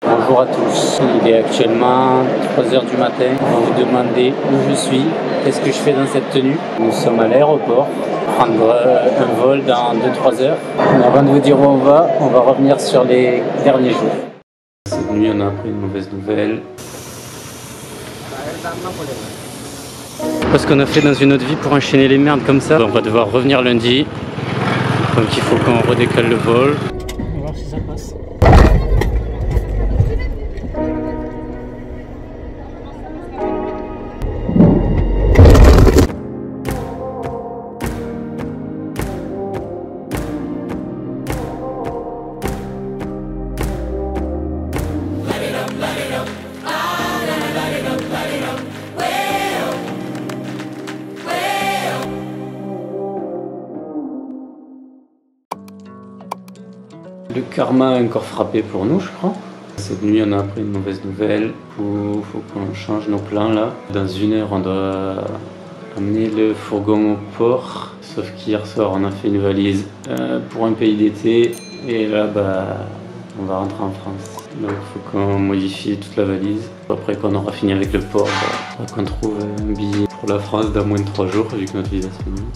Bonjour à tous, il est actuellement 3h du matin. Vous vous demandez où je suis, qu'est-ce que je fais dans cette tenue. Nous sommes à l'aéroport, prendre un vol dans 2-3 heures. Mais avant de vous dire où on va revenir sur les derniers jours. Cette nuit on a appris une mauvaise nouvelle. Parce qu'on a fait dans une autre vie pour enchaîner les merdes comme ça. On va devoir revenir lundi, donc il faut qu'on redécale le vol. On va voir si ça passe. Le karma a encore frappé pour nous, je crois. Cette nuit, on a appris une mauvaise nouvelle. Il faut qu'on change nos plans là. Dans 1 heure, on doit amener le fourgon au port. Sauf qu'hier soir, on a fait une valise pour un pays d'été. Et là, on va rentrer en France. Donc, il faut qu'on modifie toute la valise. Après qu'on aura fini avec le port, il faudra qu'on trouve un billet pour la France dans moins de 3 jours, vu que notre visa se finit.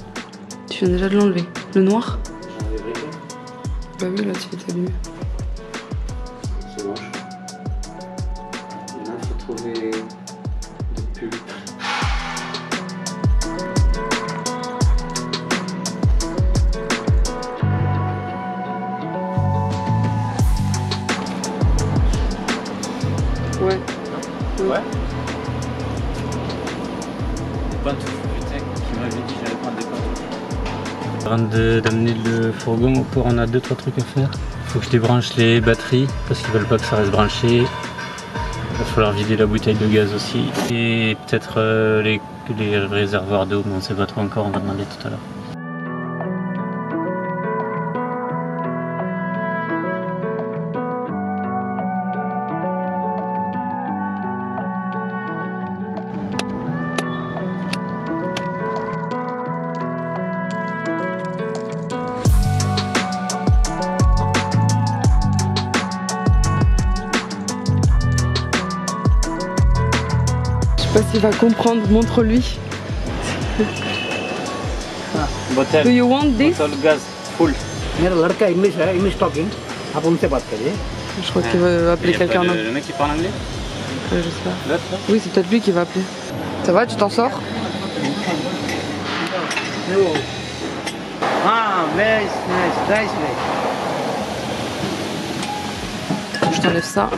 Tu viens déjà de l'enlever. Le noir? Bah oui, là tu es allumé. C'est bon, il faut trouver des pulls. Ouais. Ouais. Pantoufles, putain, qui m'avait dit que j'allais prendre des pantoufles. Avant d'amener le fourgon au port, on a 2-3 trucs à faire. Il faut que je débranche les batteries parce qu'ils veulent pas que ça reste branché. Il va falloir vider la bouteille de gaz aussi. Et peut-être les réservoirs d'eau, mais on sait pas trop encore, on va demander tout à l'heure. Je sais pas s'il va comprendre, montre-lui. Bottle. Do you want this? Bottle gaz full. मेरा लड़का इंग्लिश है, English talking, आप उनसे बात करिए। Je crois qu'il va appeler quelqu'un d'autre. Le mec qui parle anglais? Ouais, je sais pas. L'autre là? Oui, c'est peut-être lui qui va appeler. Ça va, tu t'en sors? हाँ, nice. Je t'enlève ça.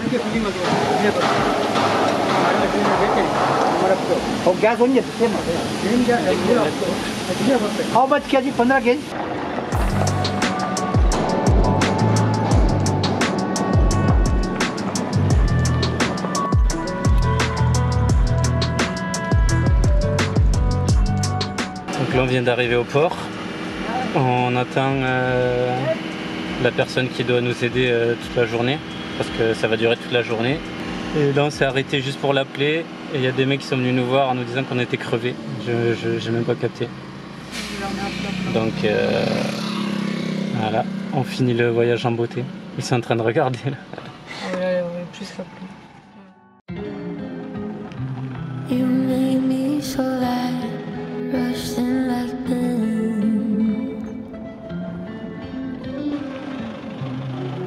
और गैस होनी है same how much KG 15 KG Donc là on vient d'arriver au port. On attend la personne qui doit nous aider toute la journée parce que ça va durer toute la journée. Et là on s'est arrêté juste pour l'appeler et il y a des mecs qui sont venus nous voir en nous disant qu'on était crevés. Je n'ai même pas capté. Donc voilà, on finit le voyage en beauté. Ils sont en train de regarder là. Ouais, plus qu'appeler. You made me so light, rushed in like pain.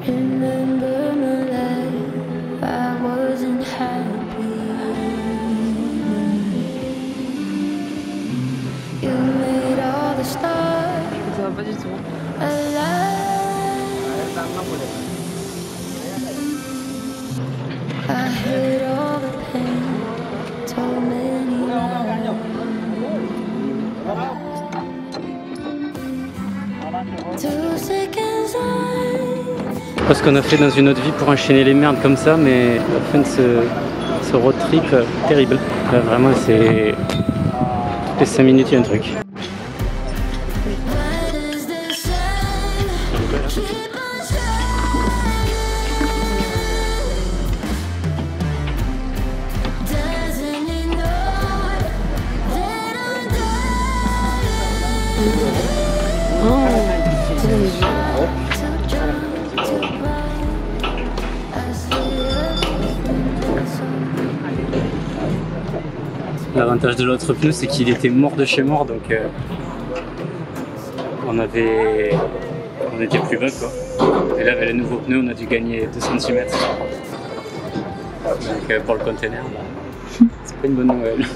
Remember my life, I wasn't happy. You made all the stars Ça va pas du tout. alive. I hid all the pain, told many lies. Two seconds I Parce qu'on a fait dans une autre vie pour enchaîner les merdes comme ça, mais à la fin de ce road trip terrible. Là, vraiment c'est toutes les 5 minutes il y a un truc. too drunk to buy. I stayed up L'avantage de l'autre pneu, c'est qu'il était mort de chez mort, donc on était plus bas quoi. Et là avec le nouveau pneu, on a dû gagner 2 cm. Donc pour le container, c'est pas une bonne nouvelle.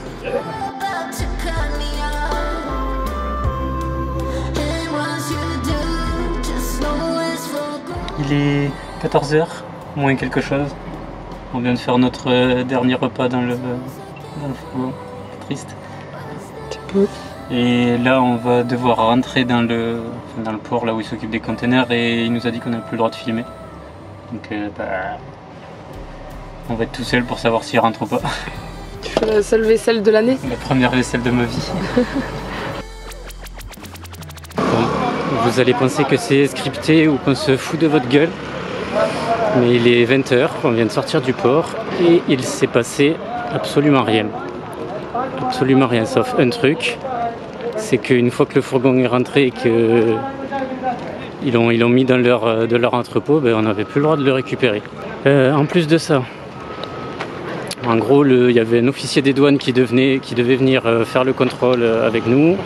Il est 14h, moins quelque chose. On vient de faire notre dernier repas dans le fourgon. Triste. Et là, on va devoir rentrer dans le port, là où il s'occupe des containers, et il nous a dit qu'on n'a plus le droit de filmer. Donc, on va être tout seul pour savoir s'il rentre ou pas. Tu fais la seule vaisselle de l'année? La première vaisselle de ma vie. Bon, vous allez penser que c'est scripté ou qu'on se fout de votre gueule. Mais il est 20h, on vient de sortir du port et il s'est passé absolument rien. Absolument rien, sauf un truc. C'est qu'une fois que le fourgon est rentré et qu'ils l'ont mis dans leur entrepôt, ben on n'avait plus le droit de le récupérer. En plus de ça, en gros, il y avait un officier des douanes qui devait venir faire le contrôle avec nous.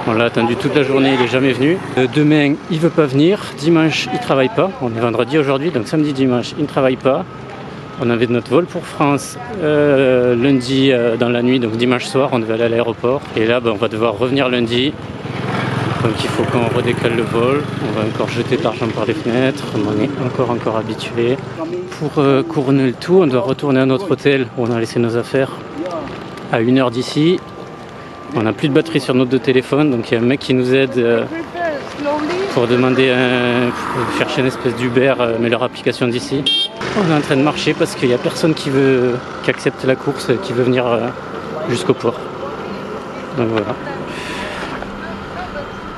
On l'a attendu toute la journée, il n'est jamais venu. Demain, il ne veut pas venir. Dimanche, il ne travaille pas. On est vendredi aujourd'hui, donc samedi, dimanche, il ne travaille pas. On avait notre vol pour France lundi dans la nuit, donc dimanche soir, on devait aller à l'aéroport. Et là, on va devoir revenir lundi. Donc il faut qu'on redécale le vol. On va encore jeter de l'argent par les fenêtres. On est encore habitué. Pour couronner le tout, on doit retourner à notre hôtel où on a laissé nos affaires à 1 heure d'ici. On n'a plus de batterie sur nos 2 téléphones, donc il y a un mec qui nous aide pour demander chercher une espèce d'Uber, mais leur application d'ici. On est en train de marcher parce qu'il n'y a personne qui accepte la course, qui veut venir jusqu'au port. Donc voilà.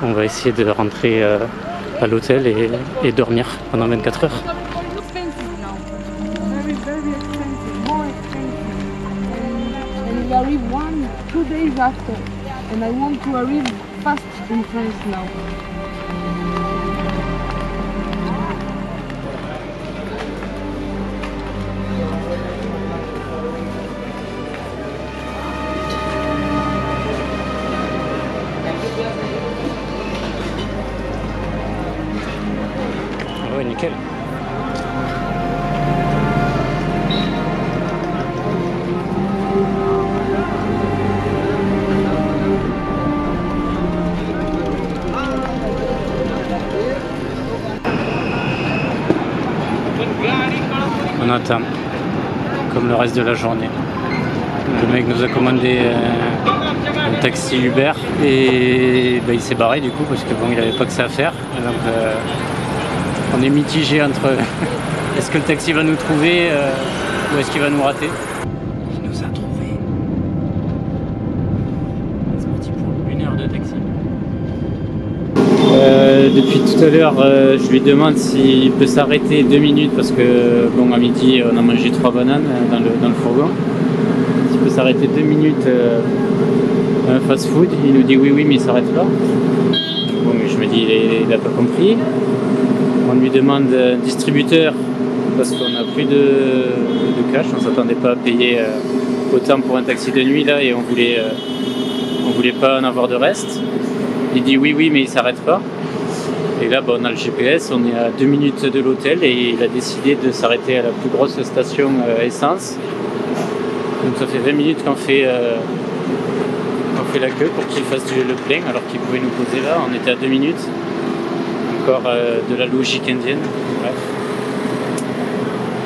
On va essayer de rentrer à l'hôtel et dormir pendant 24 heures. We arrive 1-2 days after, and I want to arrive fast in France now. Ah ouais, nickel. On attend, comme le reste de la journée. Le mec nous a commandé un taxi Uber et il s'est barré du coup parce que il n'avait pas que ça à faire. Donc, on est mitigé entre est-ce que le taxi va nous trouver ou est-ce qu'il va nous rater. Il nous a trouvé. C'est parti pour 1 heure de taxi. Depuis tout à l'heure, je lui demande s'il peut s'arrêter 2 minutes parce que à midi on a mangé 3 bananes dans le fourgon. S'il peut s'arrêter 2 minutes à un fast food, il nous dit oui mais il s'arrête pas. Bon, mais je me dis il n'a pas compris. On lui demande un distributeur parce qu'on n'a plus de cash, on s'attendait pas à payer autant pour un taxi de nuit là et on voulait pas en avoir de reste. Il dit oui mais il s'arrête pas. Et là on a le GPS, on est à 2 minutes de l'hôtel et il a décidé de s'arrêter à la plus grosse station essence. Donc ça fait 20 minutes qu'on fait la queue pour qu'il fasse le plein alors qu'il pouvait nous poser là. On était à 2 minutes. Encore de la logique indienne. Bref.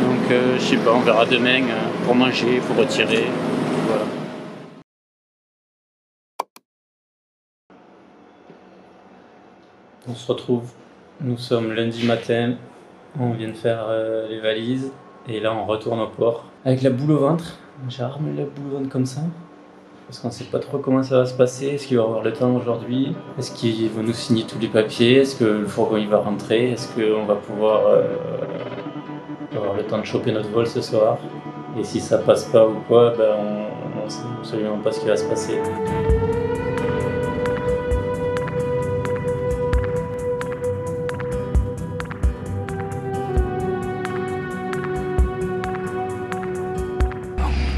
Donc je sais pas, on verra demain pour manger, pour retirer. Voilà. On se retrouve, nous sommes lundi matin, on vient de faire les valises et là on retourne au port avec la boule au ventre. J'ai armé la boule au ventre comme ça parce qu'on sait pas trop comment ça va se passer. Est-ce qu'il va avoir le temps aujourd'hui? Est-ce qu'il va nous signer tous les papiers? Est-ce que le fourgon il va rentrer? Est-ce qu'on va pouvoir avoir le temps de choper notre vol ce soir? Et si ça passe pas ou quoi, on sait absolument pas ce qui va se passer.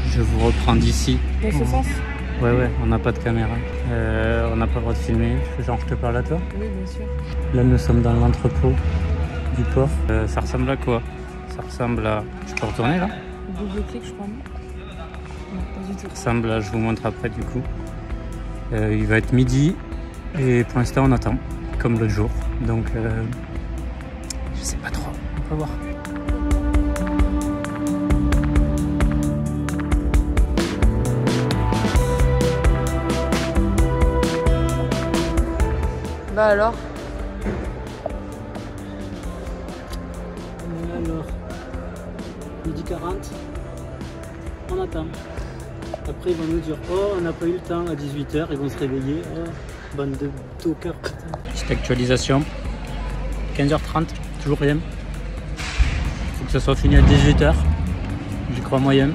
Je vous reprends d'ici. Dans ce sens? Ouais, on n'a pas de caméra. On n'a pas le droit de filmer. Genre, je te parle à toi? Oui, bien sûr. Là, nous sommes dans l'entrepôt du port. Ça ressemble à quoi? Ça ressemble à... Je peux retourner là? Double clic, je crois. Non, pas du tout. Ça ressemble à... Je vous montre après du coup. Il va être midi et pour l'instant on attend, comme l'autre jour. Donc, je sais pas trop. On va voir. Bah alors? Alors, midi 40, on attend. Après, ils vont nous dire, oh, on n'a pas eu le temps à 18 h, ils vont se réveiller. Oh, bande de tocards. Petite actualisation, 15 h30, toujours rien. Il faut que ça soit fini à 18 h, j'y crois moyen.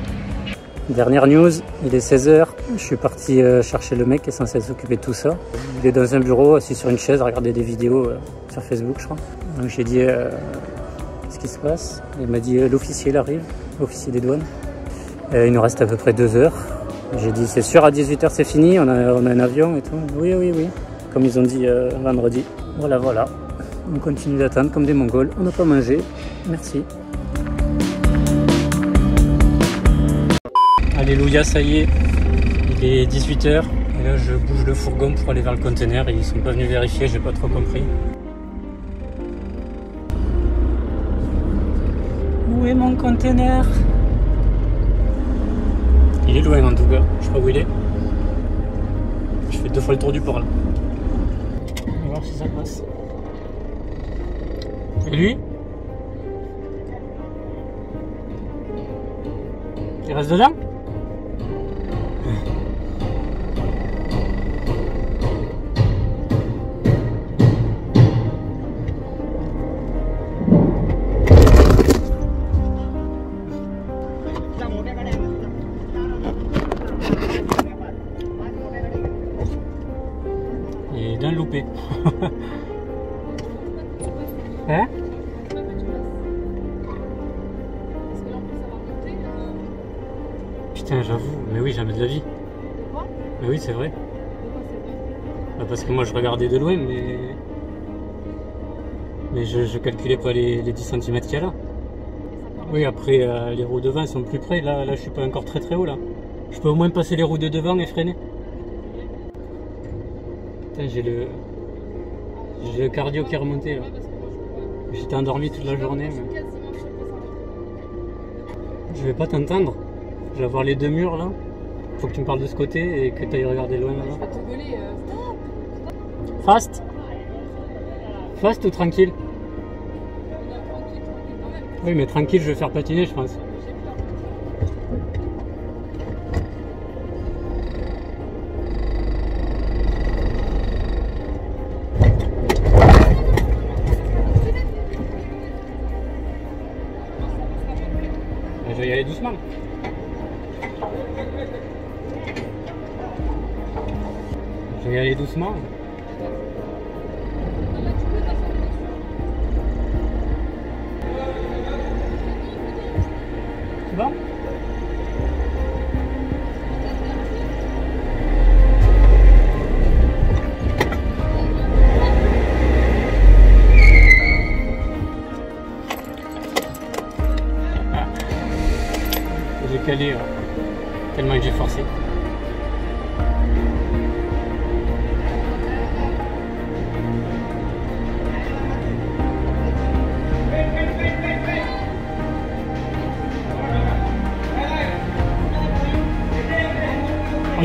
Dernière news, il est 16 h, je suis parti chercher le mec qui est censé s'occuper de tout ça. Il est dans un bureau, assis sur une chaise, à regarder des vidéos sur Facebook, je crois. Donc j'ai dit, ce qui se passe. Il m'a dit, l'officier il arrive, l'officier des douanes. Il nous reste à peu près 2 heures. J'ai dit, c'est sûr, à 18 h c'est fini, on a un avion et tout. Oui. Comme ils ont dit vendredi. Voilà. On continue d'attendre comme des Mongols. On n'a pas mangé. Merci. Alléluia, ça y est, il est 18 h et là je bouge le fourgon pour aller vers le conteneur et ils sont pas venus vérifier, j'ai pas trop compris. Où est mon conteneur? Il est loin en tout cas, je sais pas où il est. Je fais 2 fois le tour du port là. On va voir si ça passe. Et lui? Il reste dedans? Et d'un loupé. Hein? Putain, j'avoue, mais oui, jamais de la vie. Mais oui, c'est vrai. Bah, parce que moi je regardais de loin, mais je calculais pas les 10 cm qu'il y a là. Oui, après les roues devant sont plus près. Là, je suis pas encore très haut là. Je peux au moins passer les roues de devant et freiner. Putain, j'ai le cardio qui est remonté là. J'étais endormi toute la journée. Mais... Je vais pas t'entendre. Je vais avoir les 2 murs là. Faut que tu me parles de ce côté et que tu ailles regarder loin là-bas. Je vais te gueuler. Fast? Fast ou tranquille? Oui, mais tranquille, je vais faire patiner, je pense. Je vais y aller doucement. Je vais y aller doucement. C'est bon? Ah. J'ai calé tellement que j'ai forcé.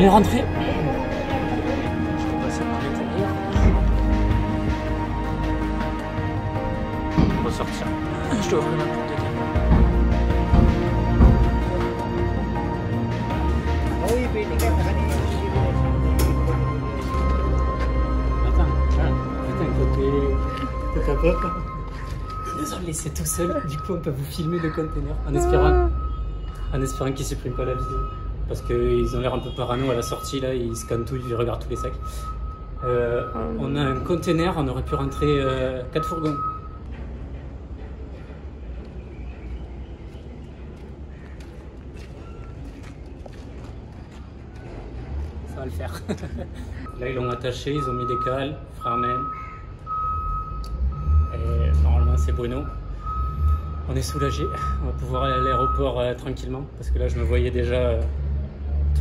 On est rentré. Je vais passer par l'intérieur. Ressortir. Je dois ouvrir la porte de Attends, désolé, c'est tout seul. Du coup, on peut vous filmer le conteneur en espérant qu'il supprime pas la vidéo. Parce qu'ils ont l'air un peu parano à la sortie, là, ils scannent tout, ils regardent tous les sacs. On a un conteneur, on aurait pu rentrer 4 fourgons. Ça ça va le faire. Là, ils l'ont attaché, ils ont mis des cales, frein à main. Et normalement, c'est bueno. On est soulagé. On va pouvoir aller à l'aéroport tranquillement. Parce que là, je me voyais déjà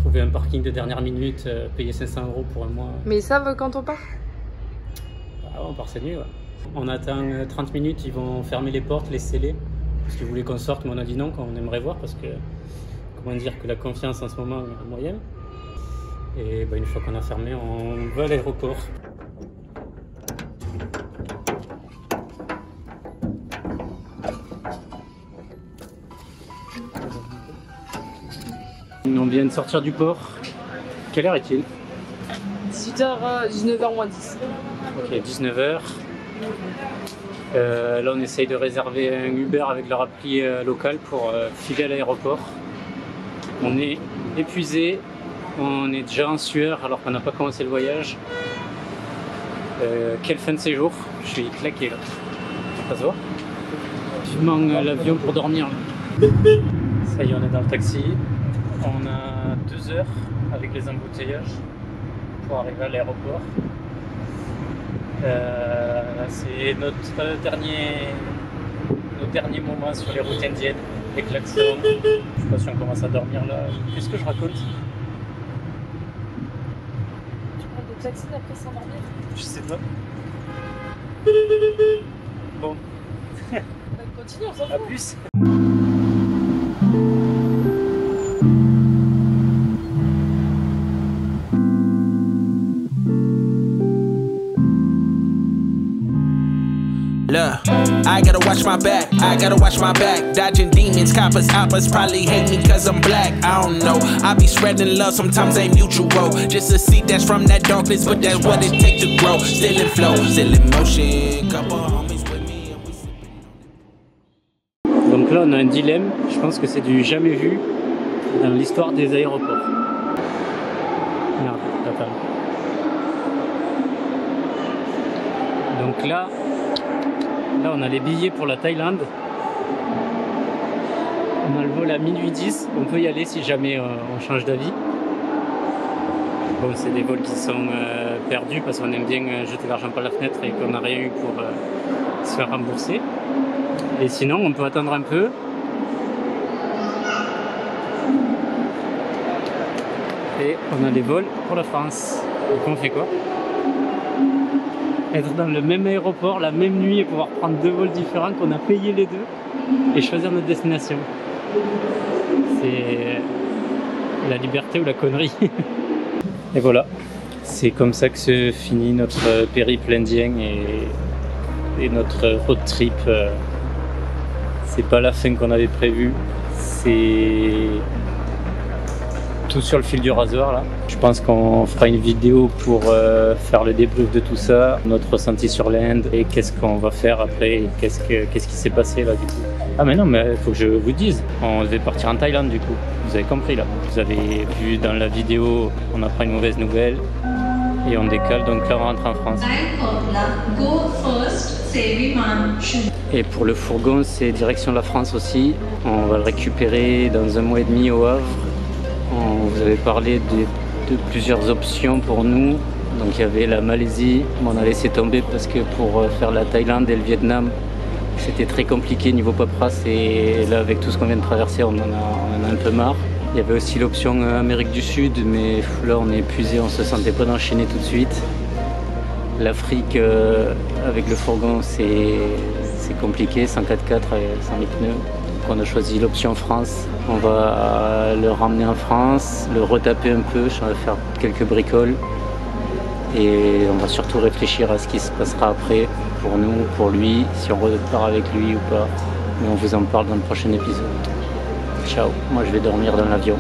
trouver un parking de dernière minute, payer 500 € pour un mois. Mais ils savent quand on part? Ah, on part cette nuit, ouais. On attend 30 minutes, ils vont fermer les portes, les sceller. Parce qu'ils voulaient qu'on sorte, mais on a dit non, qu'on aimerait voir. Parce que, comment dire, que la confiance en ce moment est moyenne. Et bah, une fois qu'on a fermé, on va à l'aéroport. On vient de sortir du port. Quelle heure est-il? 18h, 19h moins 10. Ok, 19h. Là, on essaye de réserver un Uber avec leur appli local pour filer à l'aéroport. On est épuisé, on est déjà en sueur alors qu'on n'a pas commencé le voyage. Quelle fin de séjour, je suis claqué là. Ça se voit? Vivement l'avion pour dormir. Ça y est, on est dans le taxi. On a 2 heures avec les embouteillages pour arriver à l'aéroport. C'est notre dernier moment sur les routes indiennes, les klaxons. Je sais pas si on commence à dormir là. Qu'est-ce que je raconte? Tu prends des klaxons après s'endormir? Je sais pas. Bon. Bah, continue, on s'en fout. À plus. Look, I gotta watch my back, I gotta watch my back. Dodging demons, coppers, oppers probably hate me cause I'm black. I don't know, I be spreading love, sometimes ain't mutual. Just a seed that's from that darkness, but that's what it takes to grow. Still in flow, still in motion. Couple homies with me and we sipping. Donc là on a un dilemme, je pense que c'est du jamais vu dans l'histoire des aéroports. Merde, total. Donc là on a les billets pour la Thaïlande. On a le vol à minuit 10, on peut y aller si jamais on change d'avis. Bon, c'est des vols qui sont perdus parce qu'on aime bien jeter l'argent par la fenêtre et qu'on n'a rien eu pour se faire rembourser. Et sinon, on peut attendre un peu. Et on a les vols pour la France. Donc on fait quoi? Être dans le même aéroport, la même nuit et pouvoir prendre 2 vols différents qu'on a payé les deux et choisir notre destination. C'est la liberté ou la connerie. Et voilà, c'est comme ça que se finit notre périple indien et notre road trip. C'est pas la fin qu'on avait prévue, c'est tout sur le fil du rasoir là. Je pense qu'on fera une vidéo pour faire le débrief de tout ça, notre ressenti sur l'Inde et qu'est-ce qu'on va faire après, et qu'est-ce qui s'est passé là du coup. Ah mais non, mais il faut que je vous dise, on devait partir en Thaïlande du coup, vous avez compris là. Vous avez vu dans la vidéo, on apprend une mauvaise nouvelle et on décale, donc là on rentre en France. Et pour le fourgon, c'est direction la France aussi, on va le récupérer dans 1 mois et demi au Havre. On vous avait parlé de plusieurs options pour nous. Donc il y avait la Malaisie, mais on a laissé tomber parce que pour faire la Thaïlande et le Vietnam, c'était très compliqué niveau paperasse. Et là, avec tout ce qu'on vient de traverser, on en a un peu marre. Il y avait aussi l'option Amérique du Sud, mais là on est épuisé, on se sentait pas d'enchaîner tout de suite. L'Afrique, avec le fourgon, c'est compliqué, 104.4 et 100 000 pneus. On a choisi l'option France. On va le ramener en France, le retaper un peu, on va faire quelques bricoles et on va surtout réfléchir à ce qui se passera après pour nous, pour lui, si on repart avec lui ou pas. Mais on vous en parle dans le prochain épisode. Ciao, moi je vais dormir dans l'avion.